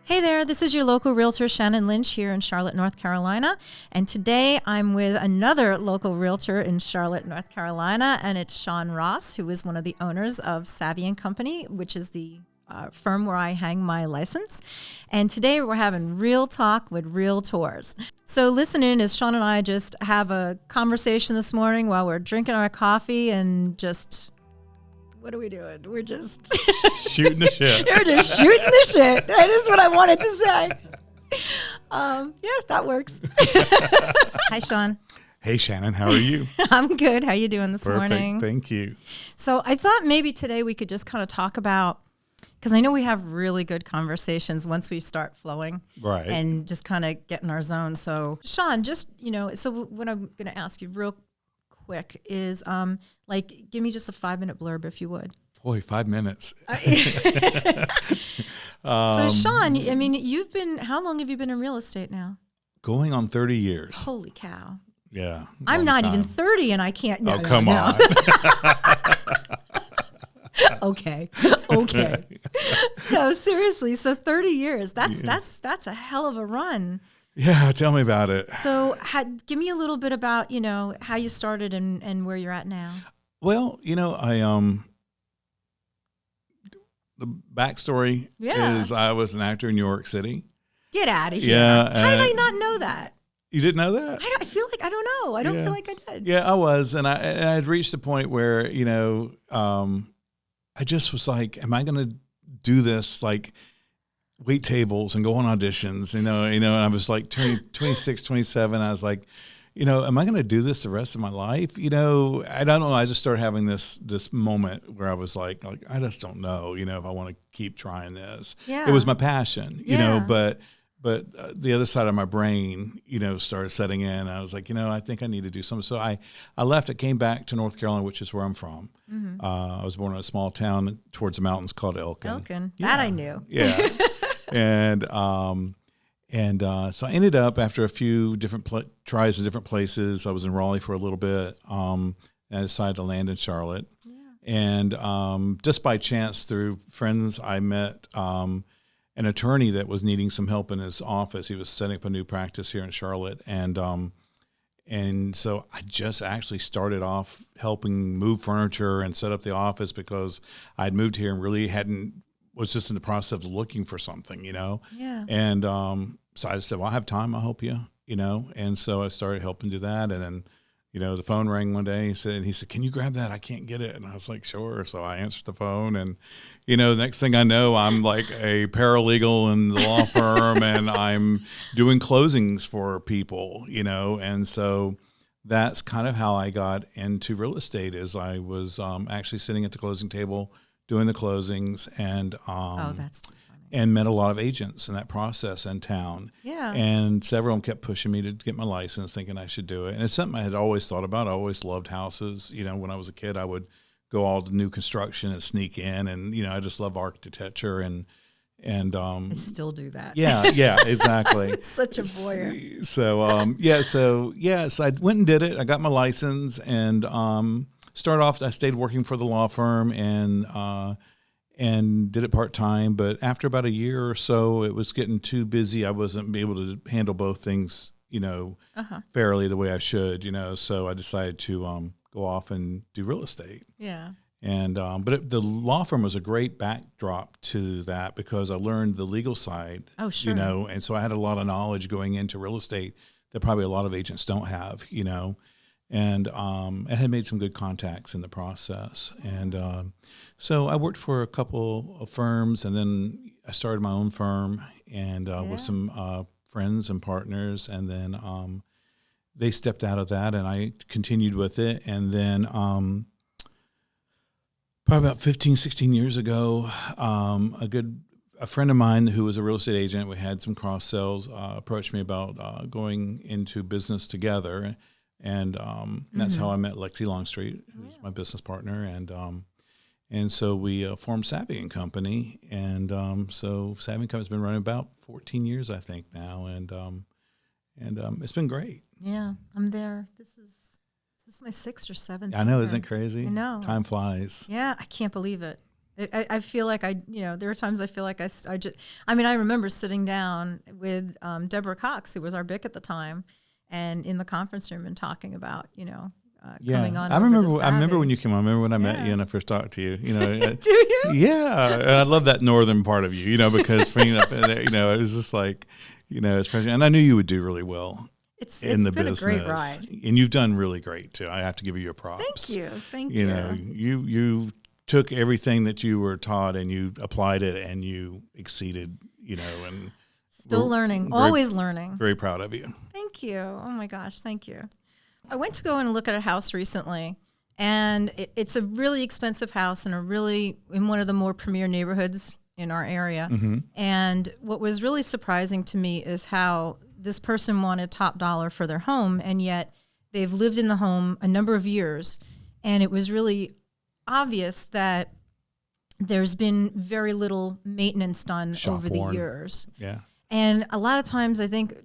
Hey there, this is your local realtor, Shannon Lynch, here in Charlotte, North Carolina. And today I'm with another local realtor in Charlotte, North Carolina, and it's Shonn Ross, who is one of the owners of Savvy & Company, which is the firm where I hang my license. And today we're having real talk with realtors. So listen in as Shonn and I just have a conversation this morning while we're drinking our coffee and just... what are we doing? We're just shooting the shit. We're just shooting the shit. That is what I wanted to say. Yeah, that works. Hi, Shonn. Hey, Shannon. How are you? I'm good. How you doing this morning? Thank you. So I thought maybe today we could just kind of talk about, because I know we have really good conversations once we start flowing. Right. And just kind of get in our zone. So, Shonn, just, so what I'm going to ask you real quick is give me just a 5-minute blurb if you would. Boy, 5 minutes. So Shonn, I mean, how long have you been in real estate now? Going on 30 years. Holy cow. Yeah. I'm not even 30 and I can't. No, come on. Okay. No, seriously. So 30 years, that's a hell of a run. Yeah, tell me about it. So give me a little bit about, how you started and where you're at now. Well, the backstory is I was an actor in New York City. Get out of here. Yeah. How did I not know that? You didn't know that? I feel like, I don't know. I don't feel like I did. Yeah, I was. And I had reached a point where, I just was like, am I going to do this? Like, wait tables and go on auditions, and I was like 26, 27. I was like, am I going to do this the rest of my life? I don't know. I just started having this moment where I was like, I just don't know, if I want to keep trying this. Yeah. It was my passion, but the other side of my brain, started setting in. I was like, I think I need to do something. So I left. I came back to North Carolina, which is where I'm from. Mm-hmm. I was born in a small town towards the mountains called Elkin. Yeah. That I knew. Yeah. And so I ended up, after a few different tries in different places, I was in Raleigh for a little bit, and I decided to land in Charlotte. Yeah. And just by chance, through friends, I met an attorney that was needing some help in his office. He was setting up a new practice here in Charlotte, and so I just actually started off helping move furniture and set up the office because I'd moved here and really was just in the process of looking for something, Yeah. And so I just said, well, I have time. I'll help you, And so I started helping do that. And then, the phone rang one day. He said, can you grab that? I can't get it. And I was like, sure. So I answered the phone. And, the next thing I know, I'm like a paralegal in the law firm and I'm doing closings for people, And so that's kind of how I got into real estate. Is I was actually sitting at the closing table doing the closings, and that's too funny. And met a lot of agents in that process in town. Yeah. And several of them kept pushing me to get my license, thinking I should do it. And it's something I had always thought about. I always loved houses. When I was a kid, I would go all to new construction and sneak in, and I just love architecture and I still do that. Yeah, exactly. It's such a voyeur. So I went and did it. I got my license and started off, I stayed working for the law firm and did it part-time. But after about a year or so, it was getting too busy. I wasn't able to handle both things, fairly the way I should, So I decided to go off and do real estate. Yeah. And the law firm was a great backdrop to that because I learned the legal side. Oh, sure. And so I had a lot of knowledge going into real estate that probably a lot of agents don't have, And I had made some good contacts in the process. And so I worked for a couple of firms, and then I started my own firm and with some friends and partners. And then they stepped out of that, and I continued with it. And then probably about 15, 16 years ago, a friend of mine who was a real estate agent, we had some cross sells, approached me about going into business together. And that's how I met Lexi Longstreet, who's my business partner, and so we formed Savvy & Company, and so Savvy & Company's been running about 14 years, I think, now, and it's been great. Yeah, I'm there. This is my 6th or 7th. I know, year. isn't it crazy? I know. Time flies. Yeah, I can't believe it. I feel like there are times I feel like I mean, I remember sitting down with Deborah Cox, who was our BIC at the time, and in the conference room and talking about, coming on. I remember when you came on. I remember when I met you and I first talked to you. Do you? Yeah, and I love that northern part of you. Because bringing up, it was just like, it's fresh. And I knew you would do really well. It's in the been business. A great ride, and you've done really great too. I have to give you your props. Thank you. You took everything that you were taught and you applied it and you exceeded. And still learning, always learning. Very proud of you. Thank you. Oh my gosh, thank you. I went to go and look at a house recently, and it's a really expensive house in one of the more premier neighborhoods in our area. Mm-hmm. And what was really surprising to me is how this person wanted top dollar for their home, and yet they've lived in the home a number of years, and it was really obvious that there's been very little maintenance done over the years. Yeah. And a lot of times I think,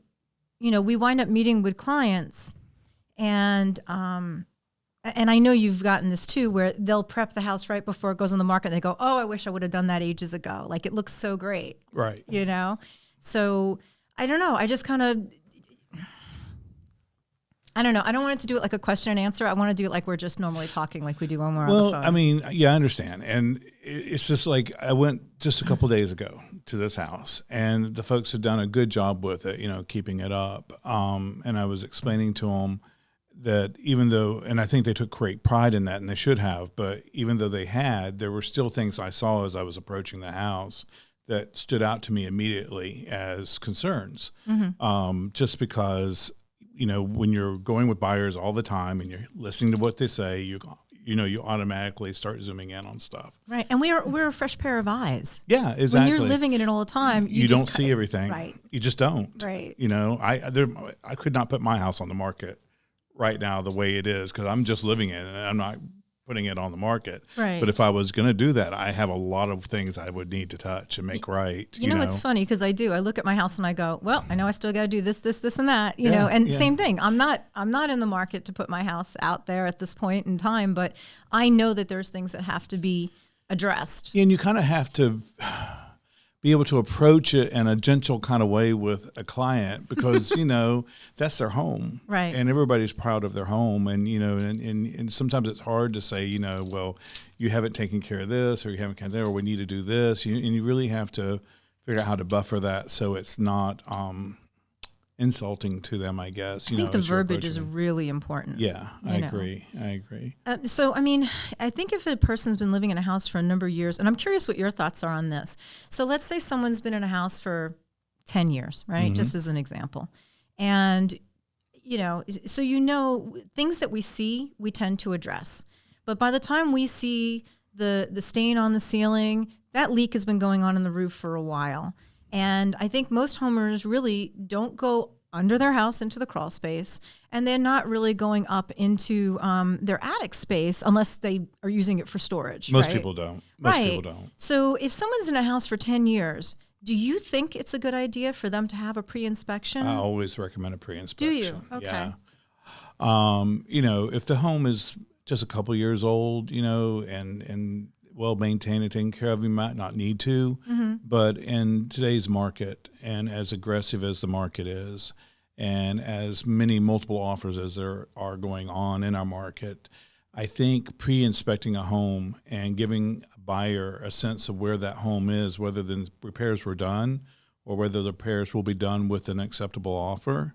we wind up meeting with clients, and I know you've gotten this too, where they'll prep the house right before it goes on the market. They go, "Oh, I wish I would have done that ages ago. Like, it looks so great." Right. So I don't know. I just kind of, I don't know. I don't want it to do it like a question and answer. I want to do it like we're just normally talking, like we do when we're on the phone. Well, I mean, I understand. And it's just like, I went just a couple of days ago to this house, and the folks had done a good job with it, keeping it up. And I was explaining to them that even though, and I think they took great pride in that, and they should have, but even though there were still things I saw as I was approaching the house that stood out to me immediately as concerns. Mm-hmm. Just because, when you're going with buyers all the time and you're listening to what they say, you automatically start zooming in on stuff. Right. And we're a fresh pair of eyes. Yeah, exactly. When you're living in it all the time, you don't see everything. Right. You just don't. Right. I could not put my house on the market right now the way it is, because I'm just living in it and I'm not putting it on the market. Right. But if I was going to do that, I have a lot of things I would need to touch and make right. It's funny because I look at my house and I go, well, I know I still got to do this, and that, and same thing. I'm not in the market to put my house out there at this point in time, but I know that there's things that have to be addressed. And you kind of have to be able to approach it in a gentle kind of way with a client, because, that's their home. Right. And everybody's proud of their home. And, and sometimes it's hard to say, well, you haven't taken care of this, or you haven't done that, or we need to do this. And you really have to figure out how to buffer that so it's not insulting to them, I guess. I think the verbiage is really important. Yeah, I agree. So, I mean, I think if a person's been living in a house for a number of years, and I'm curious what your thoughts are on this. So let's say someone's been in a house for 10 years, right? Mm-hmm. Just as an example. And, so things that we see, we tend to address. But by the time we see the stain on the ceiling, that leak has been going on in the roof for a while. And I think most homeowners really don't go under their house into the crawl space, and they're not really going up into their attic space unless they are using it for storage. Most people don't. Most people don't. So if someone's in a house for 10 years, do you think it's a good idea for them to have a pre-inspection? I always recommend a pre-inspection. Do you? Okay. Yeah. If the home is just a couple years old, and well maintained and taken care of, you might not need to. Mm-hmm. But in today's market, and as aggressive as the market is, and as many multiple offers as there are going on in our market, I think pre-inspecting a home and giving a buyer a sense of where that home is, whether the repairs were done or whether the repairs will be done with an acceptable offer.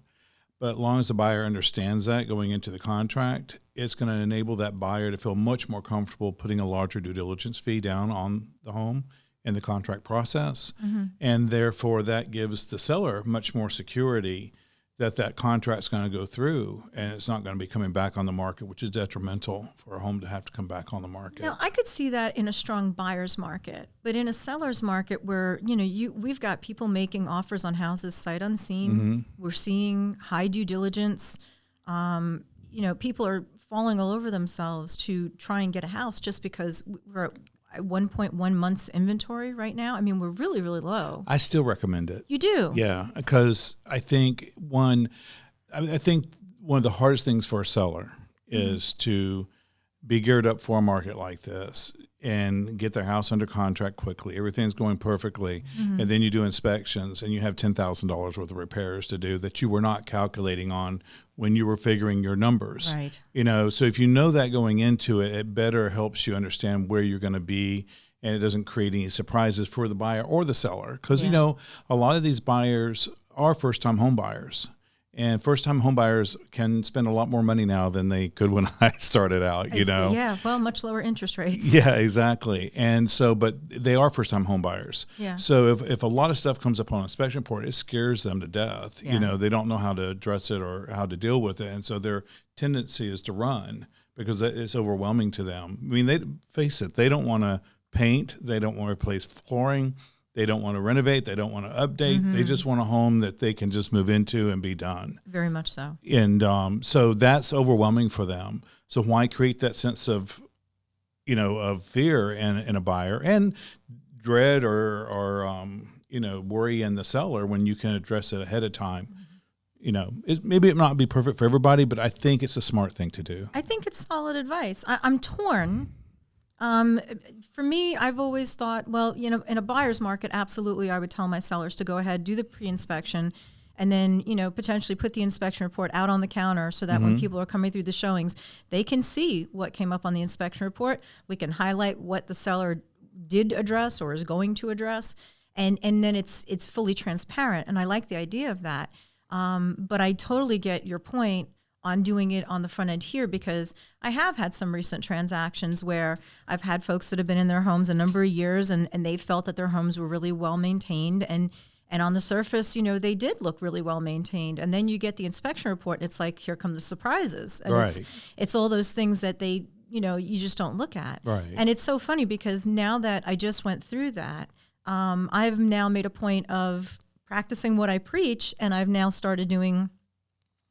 But as long as the buyer understands that going into the contract, it's going to enable that buyer to feel much more comfortable putting a larger due diligence fee down on the home in the contract process. Mm-hmm. And therefore, that gives the seller much more security that contract's going to go through, and it's not going to be coming back on the market, which is detrimental for a home to have to come back on the market. Now, I could see that in a strong buyer's market, but in a seller's market where, we've got people making offers on houses sight unseen. Mm-hmm. We're seeing high due diligence. People are falling all over themselves to try and get a house just because we're at 1.1 months inventory right now. I mean, we're really, really low. I still recommend it. You do? Yeah, because I think one of the hardest things for a seller is to be geared up for a market like this. and get their house under contract quickly. Everything's going perfectly. Mm-hmm. And then you do inspections and you have $10,000 worth of repairs to do that you were not calculating on when you were figuring your numbers. Right. So if you know that going into it, it better helps you understand where you're going to be, and it doesn't create any surprises for the buyer or the seller. Because, a lot of these buyers are first-time home buyers. And first-time home buyers can spend a lot more money now than they could when I started out, Yeah, well, much lower interest rates. Yeah, exactly. And so, but they are first-time home buyers. Yeah. So if a lot of stuff comes up on inspection report, it scares them to death. Yeah. They don't know how to address it or how to deal with it. And so their tendency is to run because it's overwhelming to them. I mean, face it, they don't want to paint. They don't want to replace flooring. They don't want to renovate. They don't want to update. Mm-hmm. They just want a home that they can just move into and be done. Very much so. And so that's overwhelming for them. So why create that sense of, of fear in a buyer and dread or worry in the seller when you can address it ahead of time? Maybe it not be perfect for everybody, but I think it's a smart thing to do. I think it's solid advice. I'm torn. For me, I've always thought, well, in a buyer's market, absolutely, I would tell my sellers to go ahead, do the pre-inspection, and then, potentially put the inspection report out on the counter so that when people are coming through the showings, they can see what came up on the inspection report. We can highlight what the seller did address or is going to address, and then it's fully transparent. And I like the idea of that. But I totally get your point on doing it on the front end here, because I have had some recent transactions where I've had folks that have been in their homes a number of years and they felt that their homes were really well maintained, and on the surface, they did look really well maintained. And then you get the inspection report and it's like, here come the surprises. And right. it's all those things that they, you just don't look at. Right. And it's so funny because now that I just went through that, I've now made a point of practicing what I preach, and I've now started doing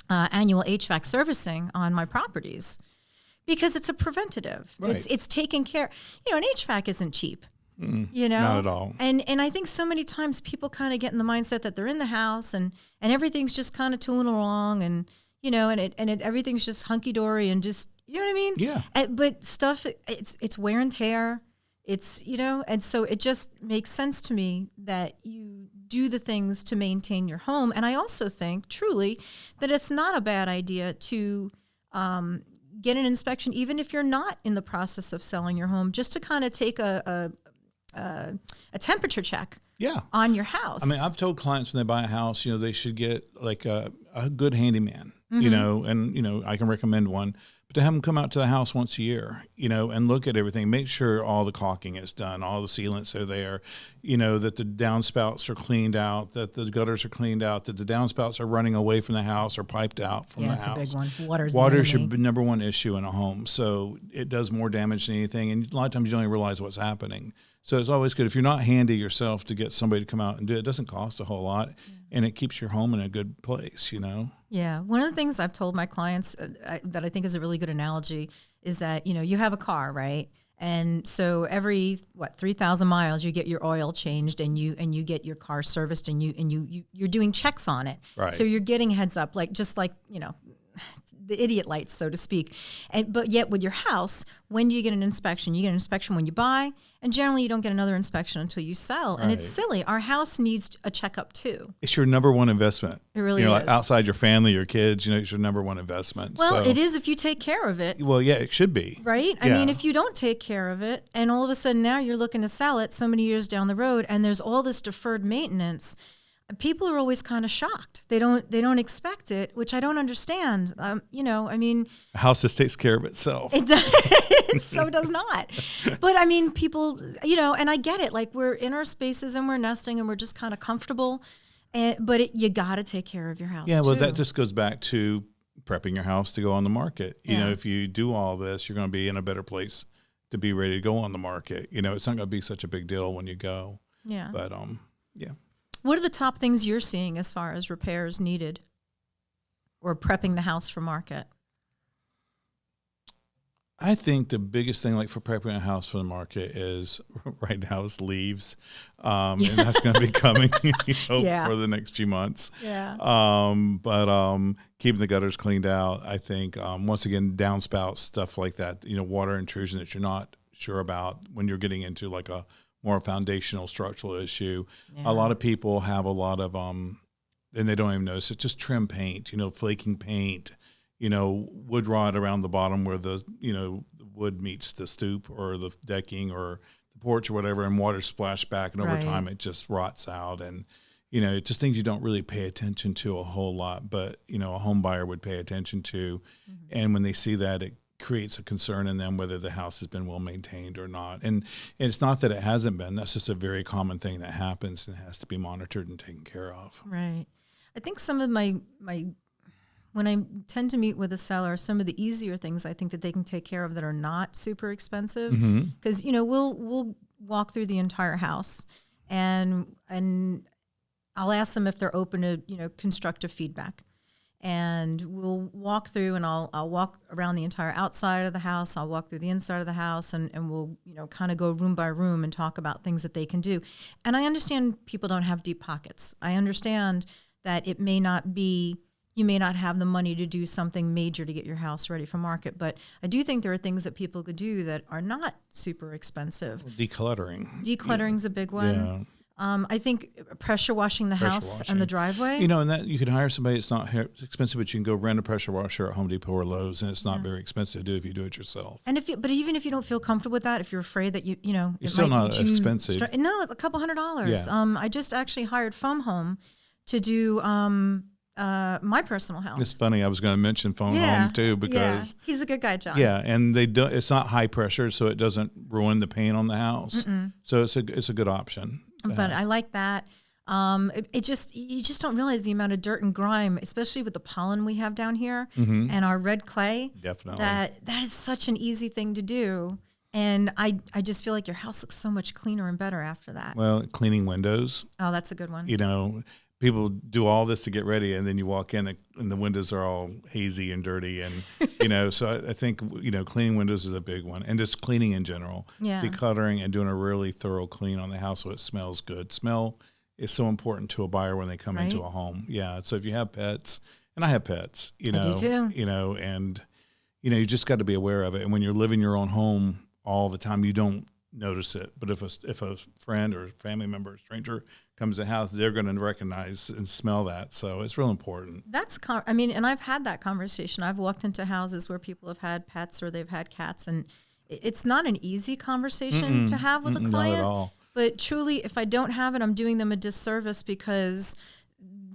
annual HVAC servicing on my properties because it's a preventative. Right. It's taking care. An HVAC isn't cheap. Not at all. And I think so many times people kind of get in the mindset that they're in the house and everything's just kind of tooling along, and everything's just hunky dory and just, you know what I mean? Yeah. But stuff, it's wear and tear. It's, and so it just makes sense to me that you do the things to maintain your home. And I also think truly that it's not a bad idea to get an inspection, even if you're not in the process of selling your home, just to kind of take a temperature check on your house. I mean, I've told clients when they buy a house, they should get like a good handyman, and, I can recommend one. But to have them come out to the house once a year, and look at everything, make sure all the caulking is done, all the sealants are there, that the downspouts are cleaned out, that the gutters are cleaned out, that the downspouts are running away from the house or piped out from the house. Yeah, it's a big one. Water's your number one issue in a home. So it does more damage than anything. And a lot of times you don't even realize what's happening. So it's always good if you're not handy yourself to get somebody to come out and do it. It doesn't cost a whole lot, and it keeps your home in a good place, Yeah. One of the things I've told my clients that I think is a really good analogy is that, you have a car, right? And so every 3,000 miles you get your oil changed and you get your car serviced and you're doing checks on it. Right. So you're getting heads up, just like the idiot lights, so to speak. But yet with your house, when do you get an inspection? You get an inspection when you buy, and generally you don't get another inspection until you sell. Right. And it's silly. Our house needs a checkup too. It's your number one investment. It really is. Like outside your family, your kids, it's your number one investment. Well, it is if you take care of it. Well, yeah, it should be. Right? I mean, if you don't take care of it, and all of a sudden now you're looking to sell it so many years down the road, and there's all this deferred maintenance, people are always kind of shocked. They don't expect it, which I don't understand. I mean, a house just takes care of itself. It does. So does not. But I mean, people, and I get it. Like, we're in our spaces and we're nesting and we're just kind of comfortable. But you got to take care of your house. Yeah. Well, too. that just goes back to prepping your house to go on the market. Yeah. If you do all this, you're going to be in a better place to be ready to go on the market. It's not going to be such a big deal when you go. Yeah. But yeah. What are the top things you're seeing as far as repairs needed or prepping the house for market? I think the biggest thing, like for prepping a house for the market, is right now is leaves, and that's going to be coming for the next few months. Yeah. But keeping the gutters cleaned out, I think once again downspouts, stuff like that. Water intrusion that you're not sure about when you're getting into like a more foundational structural issue. Yeah. A lot of people have a lot of, and they don't even notice it, just trim paint, flaking paint, wood rot around the bottom where the wood meets the stoop or the decking or the porch or whatever, and water splash back, and over time it just rots out. And, just things you don't really pay attention to a whole lot, but, a home buyer would pay attention to. Mm-hmm. And when they see that, it creates a concern in them whether the house has been well maintained or not. And it's not that it hasn't been. That's just a very common thing that happens and has to be monitored and taken care of. Right. I think some of my when I tend to meet with a seller, some of the easier things I think that they can take care of that are not super expensive, because we'll walk through the entire house, and I'll ask them if they're open to constructive feedback, and we'll walk through, and I'll walk around the entire outside of the house. I'll walk through the inside of the house, and we'll kind of go room by room and talk about things that they can do. And I understand people don't have deep pockets. I understand that it may not be. You may not have the money to do something major to get your house ready for market, but I do think there are things that people could do that are not super expensive. Decluttering. Decluttering's a big one. Yeah. I think pressure washing the house and the driveway. And that you can hire somebody. It's not expensive, but you can go rent a pressure washer at Home Depot or Lowe's, and it's not very expensive to do if you do it yourself. And but even if you don't feel comfortable with that, if you're afraid that it's still not expensive. No, a couple $100. Yeah. I just actually hired Foam Home to do my personal house. It's funny. I was going to mention Foam Home too, because he's a good guy, John. Yeah, and they don't. It's not high pressure, so it doesn't ruin the paint on the house. Mm-mm. So it's a good option. But I like that. You just don't realize the amount of dirt and grime, especially with the pollen we have down here and our red clay. Definitely. That is such an easy thing to do. And I just feel like your house looks so much cleaner and better after that. Well, cleaning windows. Oh, that's a good one. People do all this to get ready, and then you walk in and the windows are all hazy and dirty. And, so I think, cleaning windows is a big one, and just cleaning in general, decluttering and doing a really thorough clean on the house so it smells good. Smell is so important to a buyer when they come into a home. Yeah. So if you have pets, and I have pets, I do too. And, you just got to be aware of it. And when you're living your own home all the time, you don't notice it. But if a friend or family member, or stranger comes to the house, they're going to recognize and smell that. So it's real important. And I've had that conversation. I've walked into houses where people have had pets or they've had cats, and it's not an easy conversation to have with a client. Not at all. But truly, if I don't have it, I'm doing them a disservice, because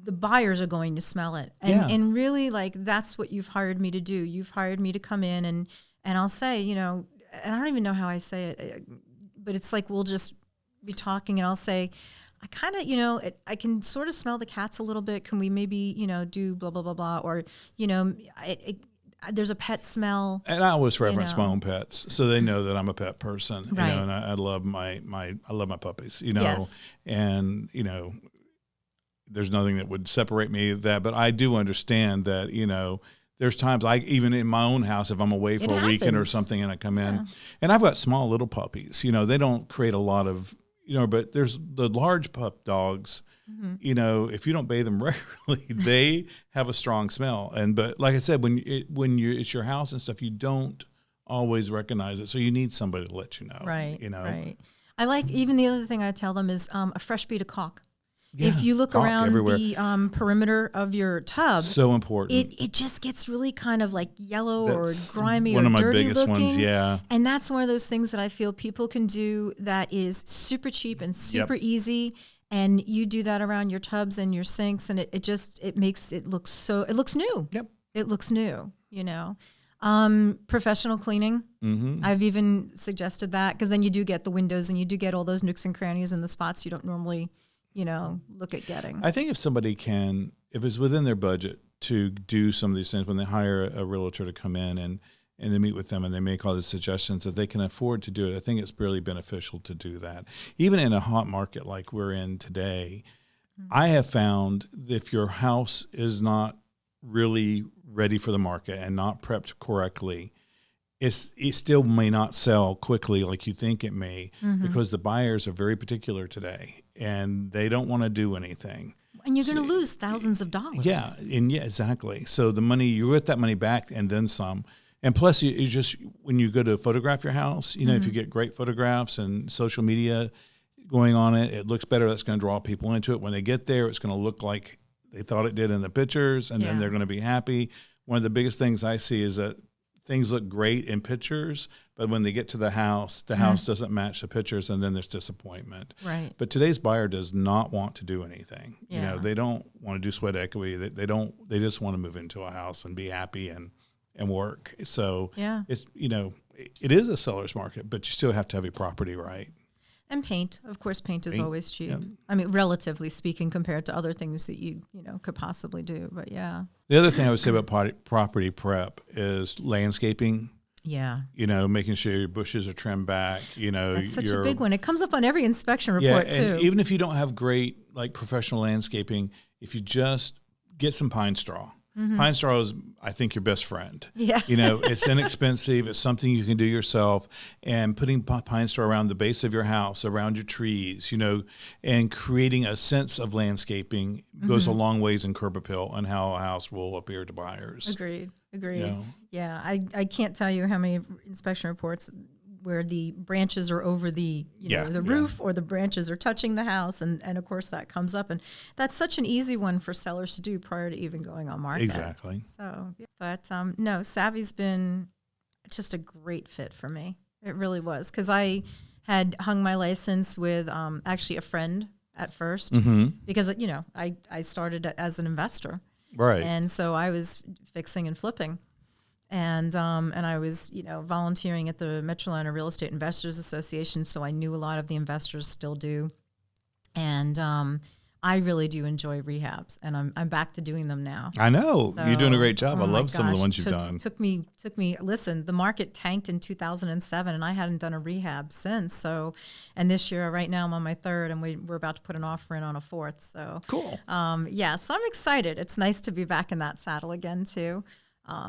the buyers are going to smell it. And really, that's what you've hired me to do. You've hired me to come in and I'll say, and I don't even know how I say it, but it's like we'll just be talking, and I'll say, I kind of, I can sort of smell the cats a little bit. Can we maybe, do blah, blah, blah, blah. Or, there's a pet smell. And I always reference my own pets, so they know that I'm a pet person, right. And I love I love my puppies, yes. And, there's nothing that would separate me that, but I do understand that, there's times even in my own house, if I'm away for a weekend or something and I come in, and I've got small little puppies, they don't create a lot of, but there's the large pup dogs, if you don't bathe them regularly, they have a strong smell. But like I said, when it's your house and stuff, you don't always recognize it. So you need somebody to let you know. Right. Right. I like, even the other thing I tell them is a fresh bead of caulk. Yeah, if you look around everywhere. The perimeter of your tub, so important. It just gets really kind of like yellow That's or grimy one or of my dirty biggest looking. ones, yeah. And that's one of those things that I feel people can do that is super cheap and super easy. And you do that around your tubs and your sinks, and it makes it look new. Yep. It looks new, Professional cleaning. Mm-hmm. I've even suggested that, because then you do get the windows and you do get all those nooks and crannies and the spots you don't normally look at getting. I think if somebody if it's within their budget to do some of these things, when they hire a realtor to come in and they meet with them and they make all these suggestions, that they can afford to do it, I think it's really beneficial to do that. Even in a hot market like we're in today, I have found if your house is not really ready for the market and not prepped correctly, it still may not sell quickly like you think it may, because the buyers are very particular today and they don't want to do anything. And you're going to lose thousands of dollars. Yeah, exactly. So the money, you get that money back and then some. And plus, you just, when you go to photograph your house, if you get great photographs and social media going on it looks better. That's going to draw people into it. When they get there, it's going to look like they thought it did in the pictures, and then they're going to be happy. One of the biggest things I see is that things look great in pictures, but when they get to the house doesn't match the pictures, and then there's disappointment. Right. But today's buyer does not want to do anything. Yeah. They don't want to do sweat equity. They just want to move into a house and be happy and work. So it's, it is a seller's market, but you still have to have your property right. And paint. Of course, paint is always cheap. Yep. I mean, relatively speaking, compared to other things that you could possibly do. But yeah. The other thing I would say about property prep is landscaping. Yeah. Making sure your bushes are trimmed back. That's such a big one. It comes up on every inspection report too. And even if you don't have great professional landscaping, if you just get some pine straw. Mm-hmm. Pine straw is, I think, your best friend. Yeah. It's inexpensive. It's something you can do yourself. And putting pine straw around the base of your house, around your trees, and creating a sense of landscaping goes a long ways in curb appeal and how a house will appear to buyers. Agreed. Yeah. I can't tell you how many inspection reports where the branches are over the the roof, or the branches are touching the house, and of course that comes up, and that's such an easy one for sellers to do prior to even going on market. Exactly. So, but no, Savvy's been just a great fit for me. It really was, because I had hung my license with actually a friend at first, because I started as an investor, right, and so I was fixing and flipping. And I was, volunteering at the Metrolina Real Estate Investors Association, so I knew a lot of the investors, still do. And I really do enjoy rehabs, and I'm back to doing them now. I know. You're doing a great job. I love some of the ones you've done. Took me. Listen, the market tanked in 2007, and I hadn't done a rehab since. So, and this year, right now, I'm on my third, and we're about to put an offer in on a fourth. So cool. So I'm excited. It's nice to be back in that saddle again too.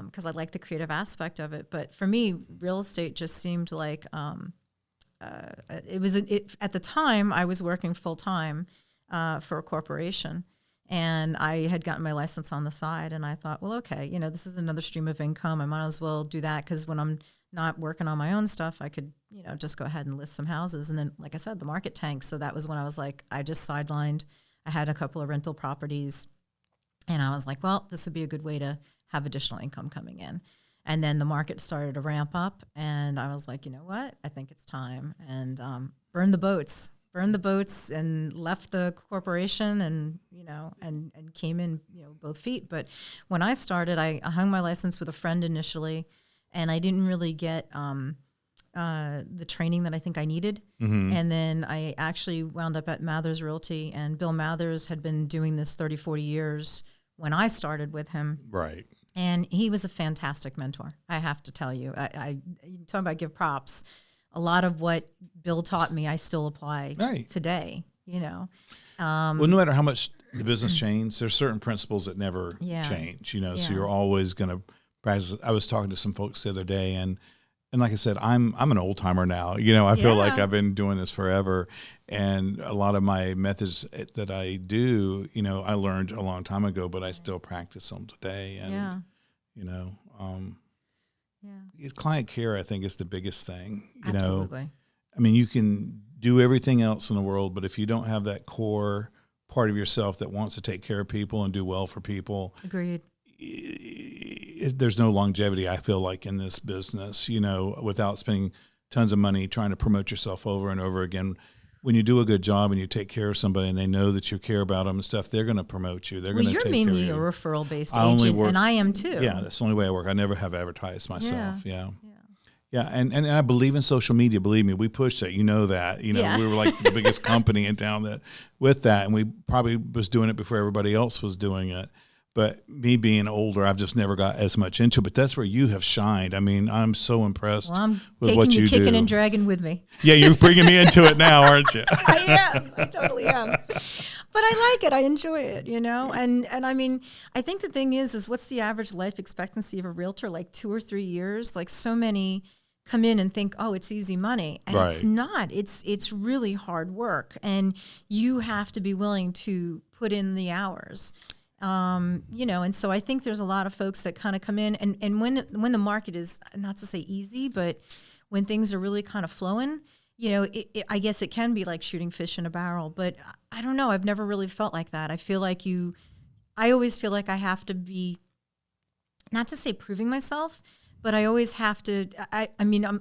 Because I like the creative aspect of it. But for me, real estate just seemed like it was at the time I was working full time for a corporation, and I had gotten my license on the side, and I thought, well, okay, this is another stream of income. I might as well do that, because when I'm not working on my own stuff, I could just go ahead and list some houses. And then, like I said, the market tanked, so that was when I was like, I just sidelined. I had a couple of rental properties, and I was like, well, this would be a good way to have additional income coming in. And then the market started to ramp up, and I was like, you know what? I think it's time. And burned the boats, and left the corporation, and and came in both feet. But when I started, I hung my license with a friend initially, and I didn't really get the training that I think I needed. Mm-hmm. And then I actually wound up at Mathers Realty, and Bill Mathers had been doing this 30, 40 years when I started with him. Right. And he was a fantastic mentor, I have to tell you. I talking about give props. A lot of what Bill taught me, I still apply today, Well, no matter how much the business changes, there's certain principles that never change, so you're always going to practice. I was talking to some folks the other day, and like I said, I'm an old timer now. I feel like I've been doing this forever, and a lot of my methods that I do, I learned a long time ago, but I still practice them today. And client care, I think, is the biggest thing. Absolutely. I mean, you can do everything else in the world, but if you don't have that core part of yourself that wants to take care of people and do well for people, agreed. There's no longevity, I feel like, in this business, without spending tons of money trying to promote yourself over and over again. When you do a good job and you take care of somebody and they know that you care about them and stuff, they're going to promote you. They're going to take care of you. You're mainly a referral-based agent, and I am too. Yeah, that's the only way I work. I never have advertised myself. Yeah, and I believe in social media. Believe me, we push that. That. We were like the biggest company in town with that, and we probably was doing it before everybody else was doing it. But me being older, I've just never got as much into it. But that's where you have shined. I mean, I'm so impressed with what you do. I'm taking you kicking and dragging with me. Yeah, you're bringing me into it now, aren't you? I am. I totally am. But I like it. I enjoy it, And I mean, I think the thing is what's the average life expectancy of a realtor? Like 2 or 3 years? Like, so many come in and think, oh, it's easy money. And it's not. It's really hard work. And you have to be willing to put in the hours. And so I think there's a lot of folks that kind of come in, and when the market is, not to say easy, but when things are really kind of flowing, I guess it can be like shooting fish in a barrel. But I don't know. I've never really felt like that. I always feel like I have to be, not to say proving myself, but I always have to. I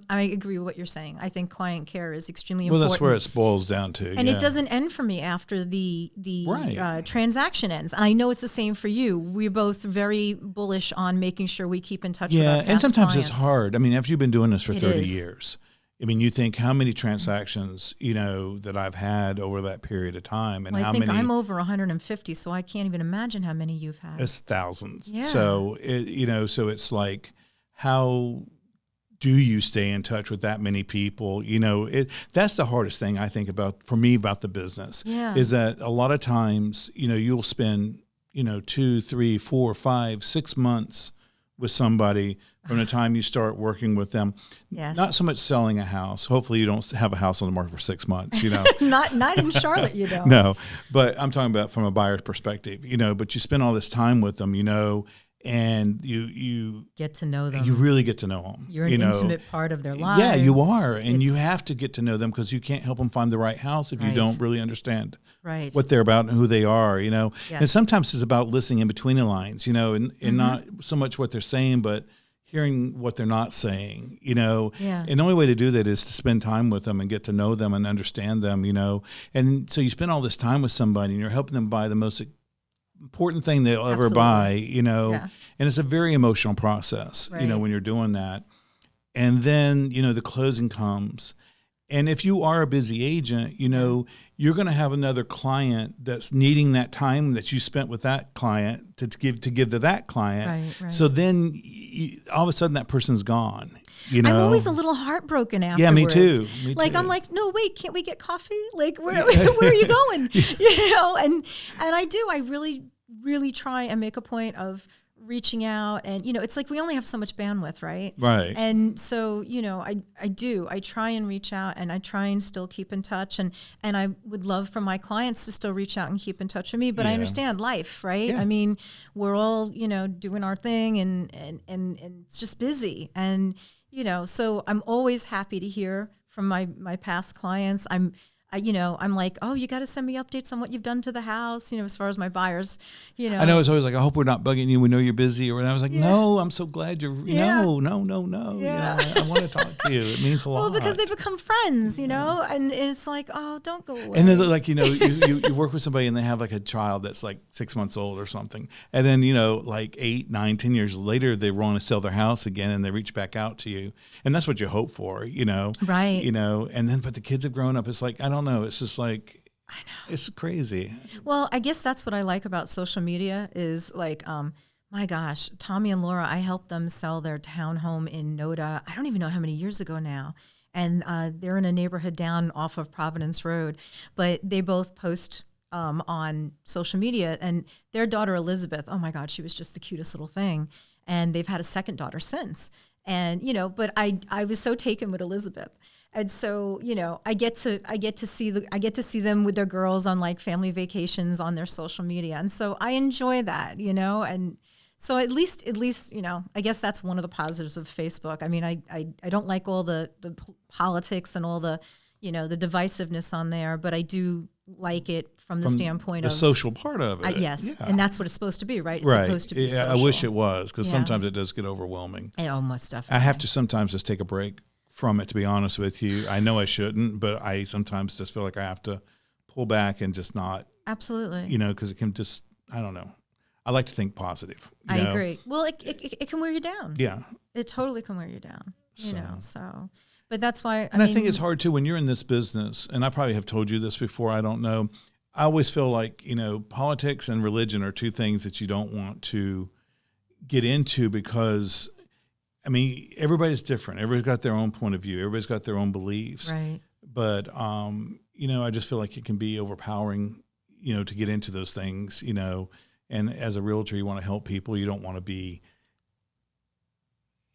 agree with what you're saying. I think client care is extremely important. Well, that's where it boils down to. And it doesn't end for me after the transaction ends. And I know it's the same for you. We're both very bullish on making sure we keep in touch with our past and sometimes clients. It's hard. I mean, after you've been doing this for 30 years, I mean, you think how many transactions, that I've had over that period of time, and I think I'm over 150, so I can't even imagine how many you've had. It's thousands. Yeah. So so it's like, how do you stay in touch with that many people? That's the hardest thing I think about the business. Yeah. Is that a lot of times, you'll spend, 2, 3, 4, 5, 6 months with somebody from the time you start working with them. Yes. Not so much selling a house. Hopefully you don't have a house on the market for 6 months, not in Charlotte, you don't. No, but I'm talking about from a buyer's perspective, but you spend all this time with them, and you get to know them. You really get to know them. You're an intimate part of their lives. Yeah, you are. And you have to get to know them, because you can't help them find the right house if you don't really understand what they're about and who they are, Yes. And sometimes it's about listening in between the lines, and not so much what they're saying, but hearing what they're not saying, Yeah. And the only way to do that is to spend time with them and get to know them and understand them, And so you spend all this time with somebody and you're helping them buy the most important thing they'll ever buy, and it's a very emotional process, when you're doing that. And then, the closing comes. And if you are a busy agent, you're going to have another client that's needing that time that you spent with that client to give to that client. Right. So then all of a sudden that person's gone. I'm always a little heartbroken afterwards. Yeah, me too. I'm like, no, wait, can't we get coffee? Like, where are you going? And I really, really try and make a point of reaching out, and it's like we only have so much bandwidth, right? Right. And so I try and reach out, and I try and still keep in touch, and I would love for my clients to still reach out and keep in touch with me, but I understand life, right? Yeah. I mean, we're all doing our thing, and it's just busy, and so I'm always happy to hear from my past clients. I'm like, oh, you got to send me updates on what you've done to the house, as far as my buyers, I know it's always like, I hope we're not bugging you. We know you're busy. And I was like, no, I'm so glad you're, no. Yeah. I want to talk to you. It means a lot. Well, because they become friends, and it's like, oh, don't go away. And then like, you work with somebody and they have like a child that's like 6 months old or something. And then, like 8, 9, 10 years later, they want to sell their house again and they reach back out to you. And that's what you hope for, Right. And then, but the kids have grown up. It's like, I don't know. It's just like, I know. It's crazy. Well, I guess that's what I like about social media is like, my gosh, Tommy and Laura, I helped them sell their townhome in Noda. I don't even know how many years ago now. And they're in a neighborhood down off of Providence Road, but they both post on social media, and their daughter, Elizabeth, oh my God, she was just the cutest little thing. And they've had a second daughter since. And, but I was so taken with Elizabeth. And so, I get to see them with their girls on like family vacations on their social media. And so I enjoy that, and so at least, I guess that's one of the positives of Facebook. I mean, I don't like all the politics and all the, the divisiveness on there, but I do like it from the standpoint of the social part of it. Yes. Yeah. And that's what it's supposed to be, right? It's right. supposed to be social. I wish it was, because sometimes it does get overwhelming. It almost definitely. I have to sometimes just take a break from it, to be honest with you. I know I shouldn't, but I sometimes just feel like I have to pull back and just not. Absolutely. Because it can just, I don't know. I like to think positive. I agree. Well, it can wear you down. Yeah. It totally can wear you down, so. But that's why, I think it's hard too when you're in this business, and I probably have told you this before, I don't know. I always feel like, politics and religion are two things that you don't want to get into, because I mean, everybody's different. Everybody's got their own point of view. Everybody's got their own beliefs. Right. But, I just feel like it can be overpowering, to get into those things, and as a realtor, you want to help people. You don't want to be,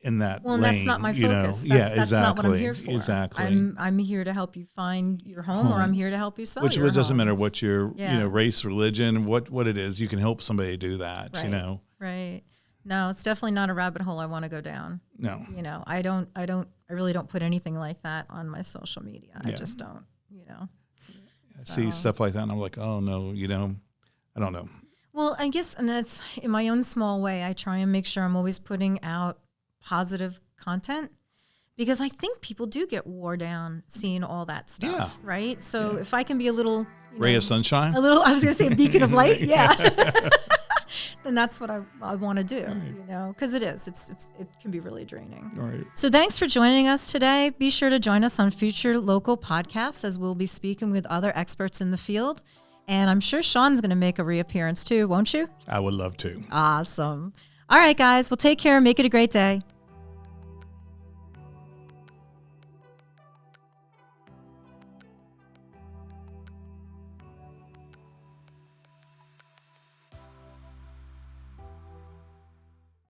in that Well, lane. that's not my you know? focus. Yeah, That's not what I'm here for. Exactly. I'm here to help you find your home, or I'm here to help you sell Which your doesn't home. matter what your Yeah. race, religion, what it is. You can help somebody do that. Right. You know. Right. No, it's definitely not a rabbit hole I want to go down. No. You know, I really don't put anything like that on my social media. I just don't, I see stuff like that and I'm like, oh no, I don't know. Well, I guess, and that's in my own small way, I try and make sure I'm always putting out positive content, because I think people do get wore down seeing all that stuff. Yeah. Right. So if I can be a little Ray of sunshine. I was going to say a beacon of light. Yeah. Then that's what I want to do, because it can be really draining. All right. So thanks for joining us today. Be sure to join us on future local podcasts, as we'll be speaking with other experts in the field. And I'm sure Shonn's going to make a reappearance too, won't you? I would love to. Awesome. All right, guys. Well, take care. Make it a great day.